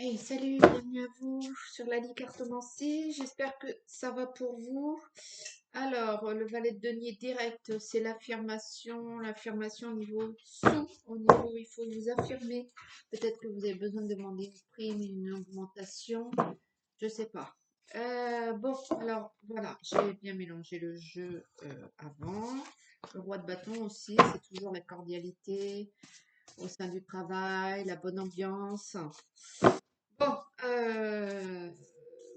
Hey, salut, bienvenue à vous sur la Ligue cartomancie. J'espère que ça va pour vous. Alors, le valet de denier direct, c'est l'affirmation. L'affirmation au niveau sous, au niveau où il faut vous affirmer. Peut-être que vous avez besoin de demander une prime, une augmentation. Je sais pas. Bon, alors voilà, j'ai bien mélangé le jeu avant. Le roi de bâton aussi, c'est toujours la cordialité au sein du travail, la bonne ambiance. Bon,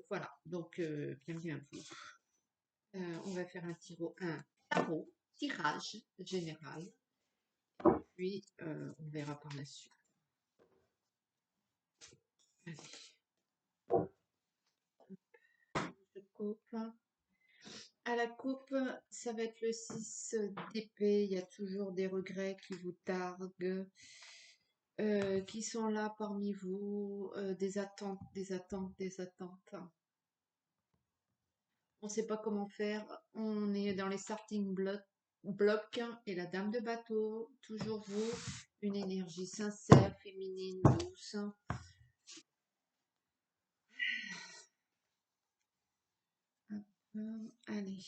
voilà, donc bienvenue à vous. On va faire un tarot, tirage général, puis on verra par la suite. Allez, je coupe. À la coupe, ça va être le 6 d'épée. Il y a toujours des regrets qui vous targuent, qui sont là parmi vous, des attentes, des attentes, des attentes. On ne sait pas comment faire. On est dans les starting blocks et la dame de bateau, toujours vous, une énergie sincère, féminine, douce. Allez,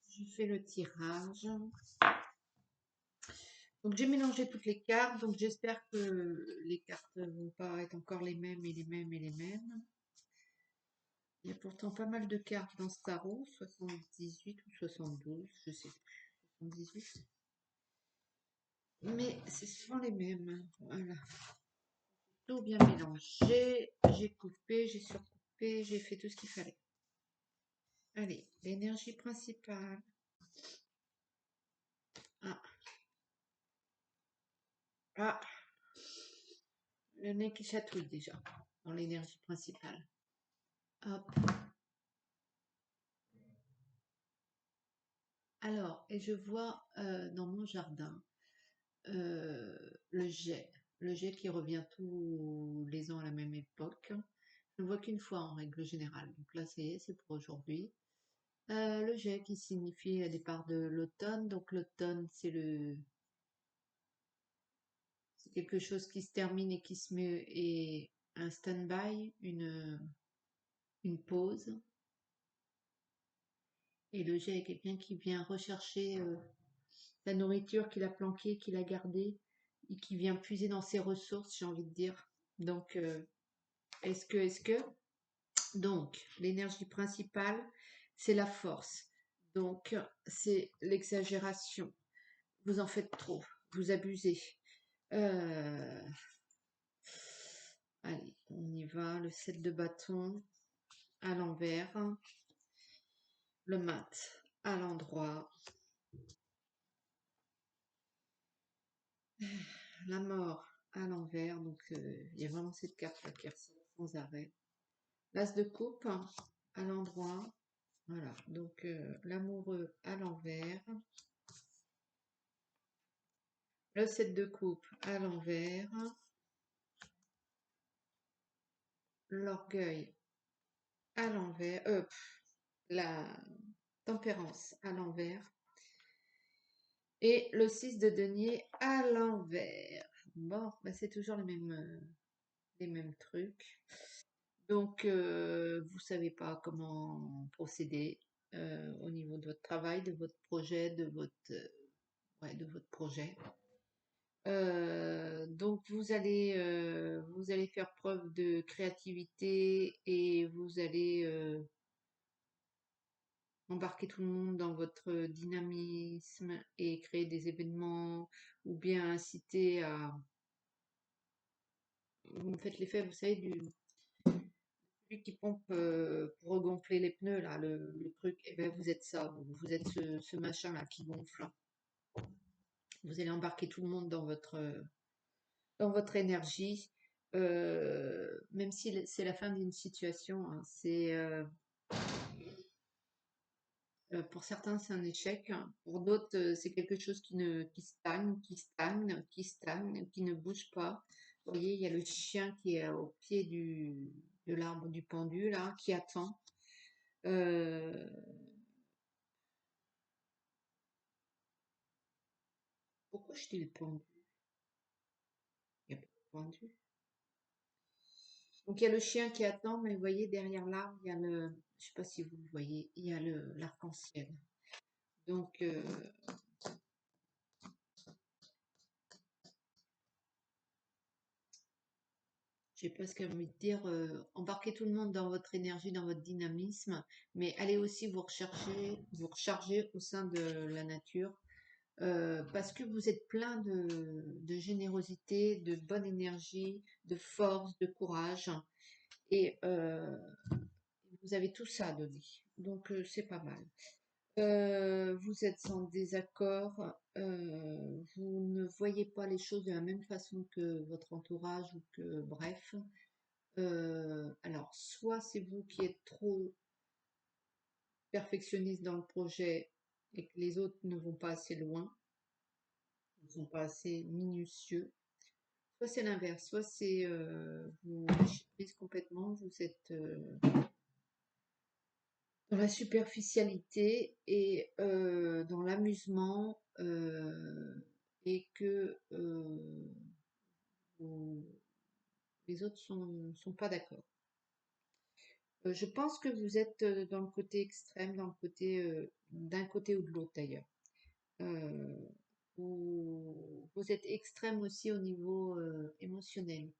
je fais le tirage. Donc j'ai mélangé toutes les cartes, donc j'espère que les cartes ne vont pas être encore les mêmes et les mêmes et les mêmes. Il y a pourtant pas mal de cartes dans ce tarot, 78 ou 72, je sais plus, 78. Mais c'est souvent les mêmes. Voilà. Tout bien mélangé. J'ai coupé, j'ai surcoupé, j'ai fait tout ce qu'il fallait. Allez, l'énergie principale. Ah, ah, le nez qui chatouille déjà dans l'énergie principale. Hop. Alors, et je vois dans mon jardin euh, le jet. Le jet qui revient tous les ans à la même époque. Je ne vois qu'une fois en règle générale. Donc là, c'est pour aujourd'hui. Le jet qui signifie le départ de l'automne. Donc l'automne, c'est quelque chose qui se termine et qui se met et un stand-by, une pause. Et le jet est quelqu'un qui vient rechercher la nourriture qu'il a planquée, qu'il a gardée, et qui vient puiser dans ses ressources, j'ai envie de dire. Donc, est-ce que, donc, l'énergie principale, c'est la force. Donc, c'est l'exagération. Vous en faites trop, vous abusez. Euh, Allez, on y va. Le 7 de bâton à l'envers, le mat à l'endroit, la mort à l'envers. Donc, il y a vraiment cette carte-là qui ressort sans arrêt. L'as de coupe à l'endroit. Voilà, donc l'amoureux à l'envers. Le 7 de coupe à l'envers. L'orgueil à l'envers. La tempérance à l'envers. Et le 6 de denier à l'envers. Bon, bah c'est toujours les mêmes trucs. Donc, vous savez pas comment procéder au niveau de votre travail, de votre projet, ouais, de votre projet. Donc, vous allez faire preuve de créativité et vous allez embarquer tout le monde dans votre dynamisme et créer des événements ou bien inciter à... Vous me faites l'effet, vous savez, celui qui pompe pour regonfler les pneus, là, le truc. Et ben vous êtes ça, vous êtes ce machin-là qui gonfle. Vous allez embarquer tout le monde dans votre énergie. Même si c'est la fin d'une situation, hein, pour certains, c'est un échec. Pour d'autres, c'est quelque chose qui stagne, qui ne bouge pas. Vous voyez, il y a le chien qui est au pied de l'arbre du pendu, là, qui attend. Euh, Pourquoi je dis le pendu? Il n'y a pas de pendu. Donc il y a le chien qui attend, mais vous voyez derrière l'arbre, il y a le, je sais pas si vous le voyez, il y a le l'arc-en-ciel. Donc j'ai presque envie de dire, embarquez tout le monde dans votre énergie, dans votre dynamisme, mais allez aussi vous recharger au sein de la nature, parce que vous êtes plein de générosité, de bonne énergie, de force, de courage, et vous avez tout ça à donner. Donc c'est pas mal. Vous êtes en désaccord, vous ne voyez pas les choses de la même façon que votre entourage ou que bref. Alors, soit c'est vous qui êtes trop perfectionniste dans le projet et que les autres ne vont pas assez loin, ne sont pas assez minutieux. Soit c'est l'inverse, soit c'est vous lâchez prise complètement, vous êtes dans la superficialité et dans l'amusement et que les autres sont pas d'accord. Je pense que vous êtes dans le côté extrême, dans le côté d'un côté ou de l'autre d'ailleurs. Euh, vous êtes extrême aussi au niveau émotionnel.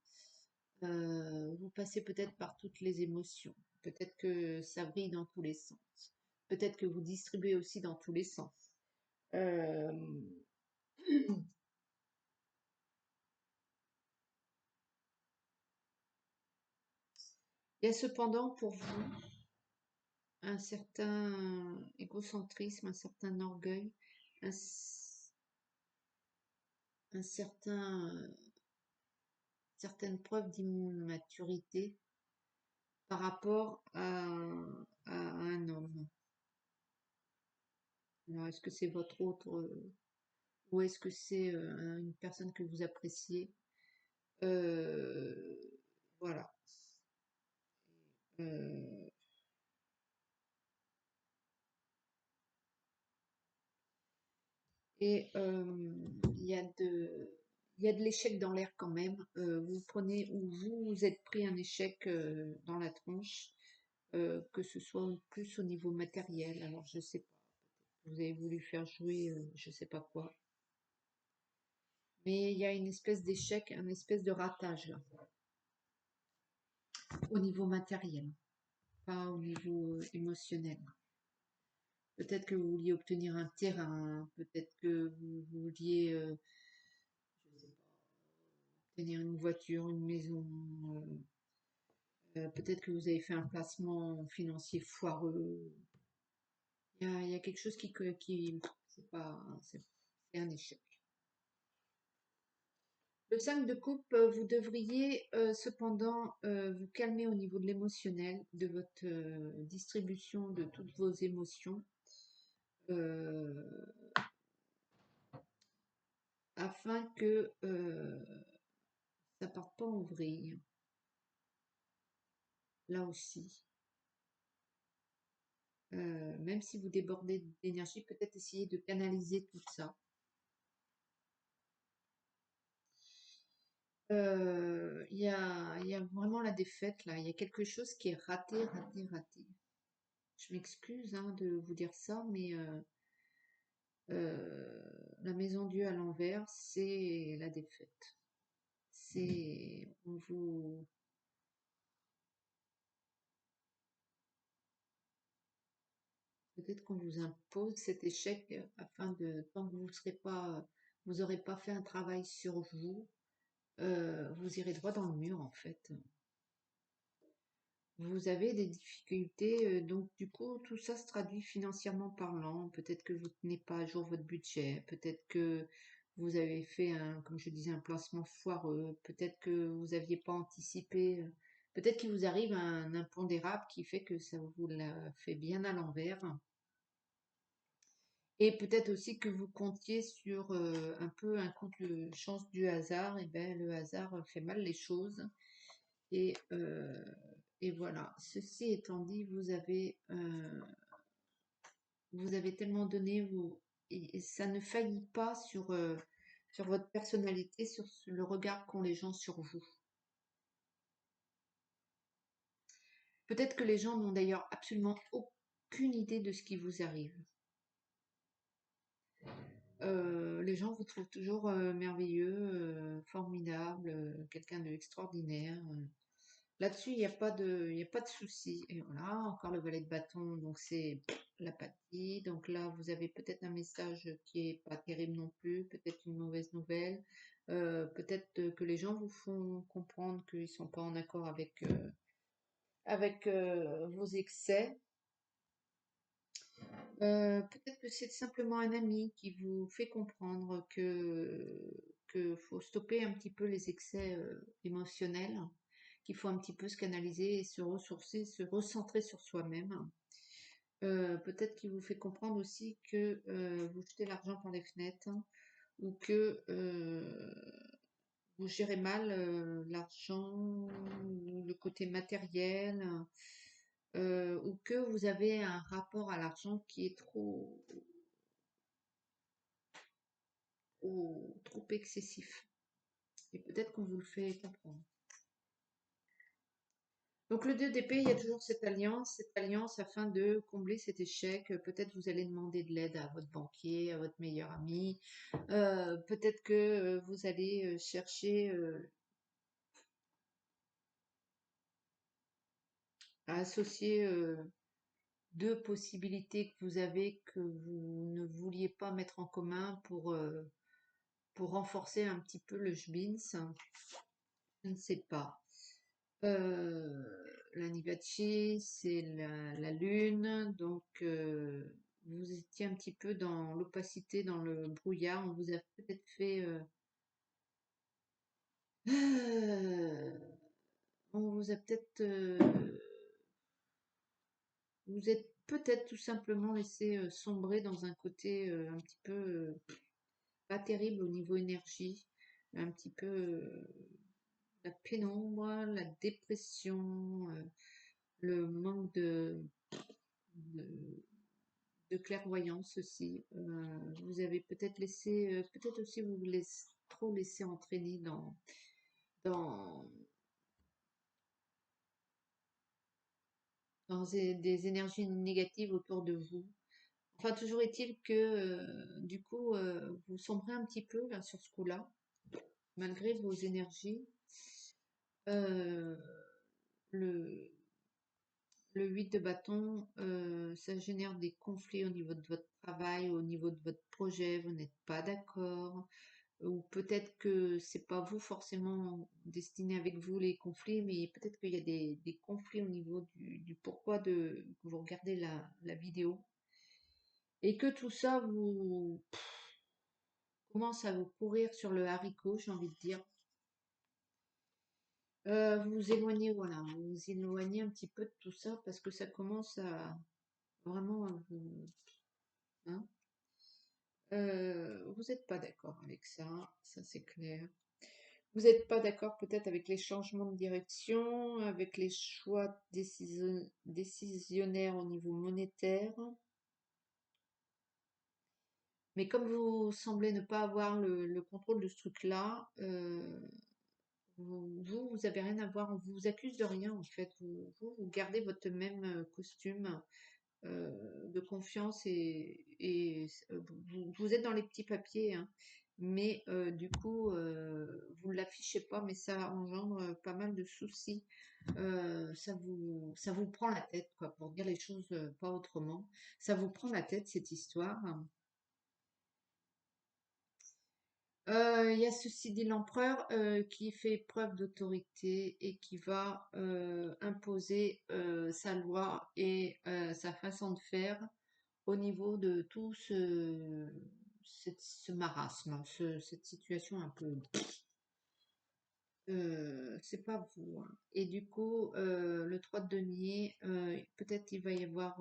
Vous passez peut-être par toutes les émotions. Peut-être que ça brille dans tous les sens. Peut-être que vous distribuez aussi dans tous les sens. Euh, il y a cependant pour vous un certain égocentrisme, un certain orgueil, un, un certain, certaine preuve d'immaturité par rapport à un homme. Alors, est-ce que c'est votre autre, ou est-ce que c'est une personne que vous appréciez? Euh, voilà. Euh, et il y a il y a de l'échec dans l'air quand même. Vous prenez ou vous vous êtes pris un échec dans la tronche, que ce soit plus au niveau matériel. Alors je sais pas. Vous avez voulu faire jouer, je sais pas quoi. Mais il y a une espèce d'échec, un espèce de ratage là, au niveau matériel, pas au niveau émotionnel. Peut-être que vous vouliez obtenir un terrain, peut-être que vous vouliez, je sais pas, obtenir une voiture, une maison. Peut-être que vous avez fait un placement financier foireux. Il y a quelque chose qui c'est pas, c'est un échec. Le 5 de coupe, vous devriez cependant vous calmer au niveau de l'émotionnel, de votre distribution de toutes vos émotions, euh, afin que ça parte pas en vrille. Là aussi, même si vous débordez d'énergie, peut-être essayer de canaliser tout ça. Il y a vraiment la défaite là. Il y a quelque chose qui est raté, raté, raté. Je m'excuse hein, de vous dire ça, mais la maison Dieu à l'envers, c'est la défaite. C'est on vous peut-être qu'on vous impose cet échec afin de tant que vous aurez pas fait un travail sur vous, vous irez droit dans le mur en fait. Vous avez des difficultés, donc du coup, tout ça se traduit financièrement parlant. Peut-être que vous tenez pas à jour votre budget, peut-être que vous avez fait un, comme je disais, un placement foireux, peut-être que vous aviez pas anticipé, peut-être qu'il vous arrive un impondérable qui fait que ça vous l'a fait bien à l'envers. Et peut-être aussi que vous comptiez sur un peu un coup de chance du hasard, et ben le hasard fait mal les choses. Et, euh, et voilà. Ceci étant dit, vous avez tellement donné, et ça ne faillit pas sur votre personnalité, sur le regard qu'ont les gens sur vous. Peut-être que les gens n'ont d'ailleurs absolument aucune idée de ce qui vous arrive. Les gens vous trouvent toujours merveilleux, formidable, quelqu'un d'extraordinaire. Là-dessus, il y a pas de souci. Et voilà, encore le valet de bâton, donc c'est l'apathie. Donc là, vous avez peut-être un message qui est pas terrible non plus, peut-être une mauvaise nouvelle. Peut-être que les gens vous font comprendre qu'ils sont pas en accord avec vos excès. Peut-être que c'est simplement un ami qui vous fait comprendre que faut stopper un petit peu les excès émotionnels, qu'il faut un petit peu se canaliser et se ressourcer, se recentrer sur soi-même. Peut-être qu'il vous fait comprendre aussi que vous jetez l'argent par les fenêtres, ou que vous gérez mal l'argent, ou le côté matériel, ou que vous avez un rapport à l'argent qui est trop excessif. Et peut-être qu'on vous le fait comprendre. Donc le 2 d'épée, il y a toujours cette alliance afin de combler cet échec. Peut-être vous allez demander de l'aide à votre banquier, à votre meilleur ami. Peut-être que vous allez chercher à associer deux possibilités que vous avez que vous ne vouliez pas mettre en commun pour renforcer un petit peu le Schbins. Je ne sais pas. L'Anivaci, c'est la lune, donc vous étiez un petit peu dans l'opacité, dans le brouillard. On vous a peut-être fait, euh, on vous a peut-être, vous êtes peut-être tout simplement laissé sombrer dans un côté un petit peu pas terrible au niveau énergie, un petit peu la pénombre, la dépression, le manque de, de clairvoyance aussi. Vous avez peut-être laissé, peut-être aussi vous vous laissez trop laisser entraîner dans, dans des énergies négatives autour de vous. Enfin, toujours est-il que du coup, vous sombrez un petit peu là sur ce coup-là, malgré vos énergies. Euh, le, le 8 de bâton, ça génère des conflits au niveau de votre travail, au niveau de votre projet, vous n'êtes pas d'accord, ou peut-être que c'est pas vous forcément destiné avec vous les conflits, mais peut-être qu'il y a des conflits au niveau du pourquoi que vous regardez la vidéo, et que tout ça vous commence à vous courir sur le haricot, j'ai envie de dire. Vous vous éloignez, voilà, vous vous éloignez un petit peu de tout ça parce que ça commence à vraiment à vous, hein. Vous n'êtes pas d'accord avec ça c'est clair. Vous n'êtes pas d'accord peut-être avec les changements de direction, avec les choix décisionnaires au niveau monétaire. Mais comme vous semblez ne pas avoir le contrôle de ce truc-là, vous avez rien à voir. On vous accuse de rien en fait. Vous gardez votre même costume de confiance et vous êtes dans les petits papiers, hein, mais du coup, vous ne l'affichez pas, mais ça engendre pas mal de soucis. Ça vous prend la tête, quoi, pour dire les choses pas autrement. Ça vous prend la tête, cette histoire. Il y a ceci dit l'empereur qui fait preuve d'autorité et qui va imposer sa loi et sa façon de faire au niveau de tout ce marasme, cette situation un peu, c'est pas vous, hein. Et du coup, le 3 de denier, peut-être il va y avoir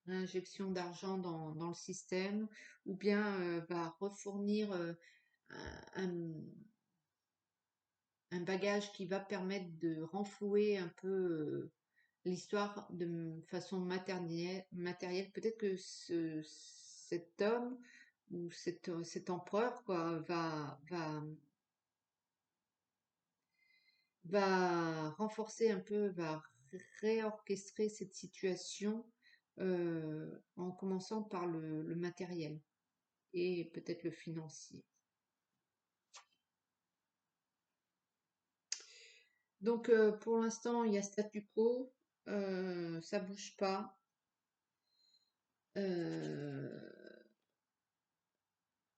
injection d'argent dans le système, ou bien va refournir un, un bagage qui va permettre de renflouer un peu l'histoire de façon matérielle. Peut-être que cet homme ou cet empereur quoi, va renforcer un peu, va réorchestrer cette situation en commençant par le matériel et peut-être le financier. Donc pour l'instant, il y a statu quo, ça bouge pas.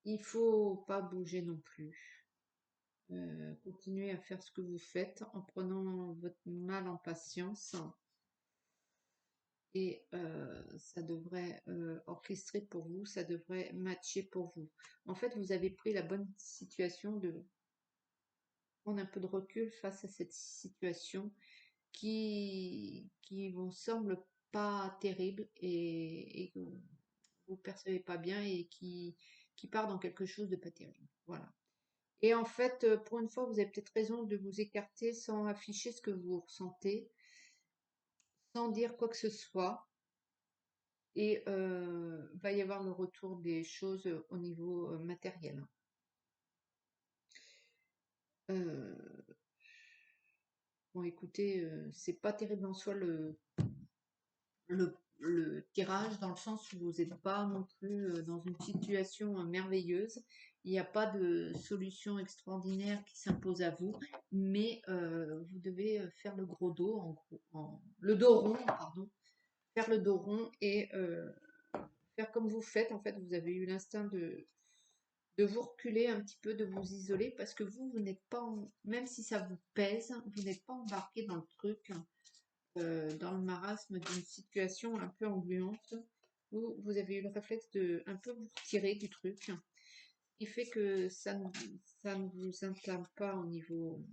Il faut pas bouger non plus. Continuez à faire ce que vous faites en prenant votre mal en patience et ça devrait orchestrer pour vous, ça devrait matcher pour vous. En fait, vous avez pris la bonne situation de prendre un peu de recul face à cette situation qui vous semble pas terrible et que vous percevez pas bien et qui part dans quelque chose de pas terrible. Voilà. Et en fait, pour une fois, vous avez peut-être raison de vous écarter sans afficher ce que vous ressentez, sans dire quoi que ce soit. Et va y avoir le retour des choses au niveau matériel. Bon, écoutez, c'est pas terrible en soi le tirage, dans le sens où vous n'êtes pas non plus dans une situation merveilleuse. Il n'y a pas de solution extraordinaire qui s'impose à vous, mais vous devez faire le gros dos, le dos rond, pardon, faire le dos rond et faire comme vous faites. En fait, vous avez eu l'instinct de vous reculer un petit peu, de vous isoler, parce que vous n'êtes pas, même si ça vous pèse, vous n'êtes pas embarqué dans le truc, dans le marasme d'une situation un peu engluante. Vous avez eu le réflexe de un peu vous retirer du truc, ce qui fait que ça ne vous entame pas au niveau.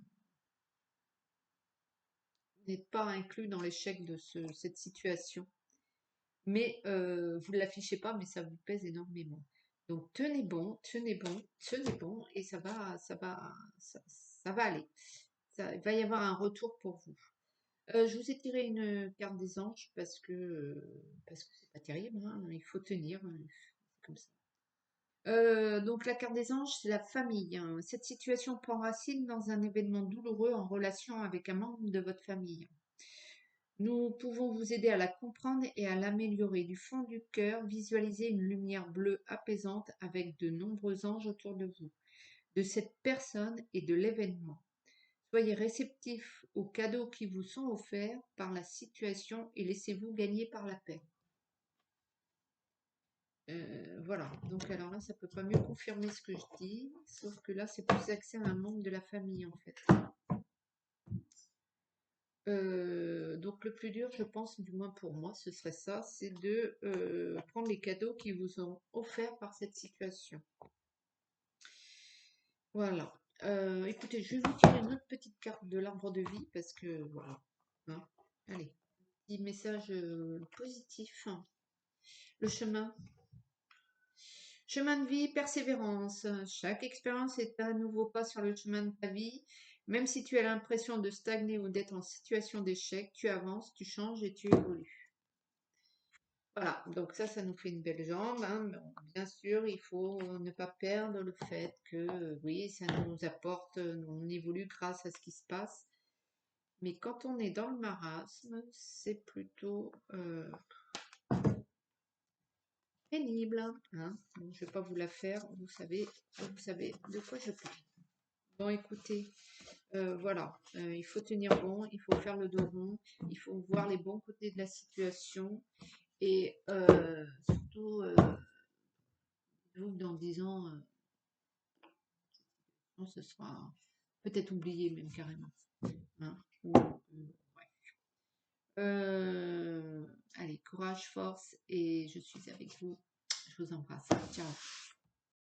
Vous n'êtes pas inclus dans l'échec de cette situation. Mais vous ne l'affichez pas, mais ça vous pèse énormément. Donc tenez bon, tenez bon, tenez bon, et ça va aller. Il va y avoir un retour pour vous. Je vous ai tiré une carte des anges parce que c'est pas terrible, hein, il faut tenir, c'est comme ça. Donc la carte des anges, c'est la famille, hein. Cette situation prend racine dans un événement douloureux en relation avec un membre de votre famille. Nous pouvons vous aider à la comprendre et à l'améliorer. Du fond du cœur, visualisez une lumière bleue apaisante avec de nombreux anges autour de vous, de cette personne et de l'événement. Soyez réceptifs aux cadeaux qui vous sont offerts par la situation et laissez-vous gagner par la paix. Voilà, donc alors là, ça peut pas mieux confirmer ce que je dis, sauf que là, c'est plus accès à un membre de la famille en fait. Donc le plus dur, je pense, du moins pour moi, ce serait ça, c'est de prendre les cadeaux qui vous sont offerts par cette situation. Voilà. Écoutez, je vais vous tirer une autre petite carte de l'arbre de vie parce que voilà. Hein. Allez, petit message positif. Le chemin. Chemin de vie, persévérance. Chaque expérience est un nouveau pas sur le chemin de ta vie. Même si tu as l'impression de stagner ou d'être en situation d'échec, tu avances, tu changes et tu évolues. Voilà, donc ça nous fait une belle jambe, hein. Bon, bien sûr, il faut ne pas perdre le fait que, oui, ça nous apporte, on évolue grâce à ce qui se passe. Mais quand on est dans le marasme, c'est plutôt pénible, hein. Bon, je ne vais pas vous la faire, vous savez de quoi je parle. Bon, écoutez, voilà, il faut tenir bon, il faut faire le dos rond, il faut voir les bons côtés de la situation et surtout, dans 10 ans, ce sera peut-être oublié même carrément. Hein, ouais. Allez, courage, force et je suis avec vous. Je vous embrasse. Ciao.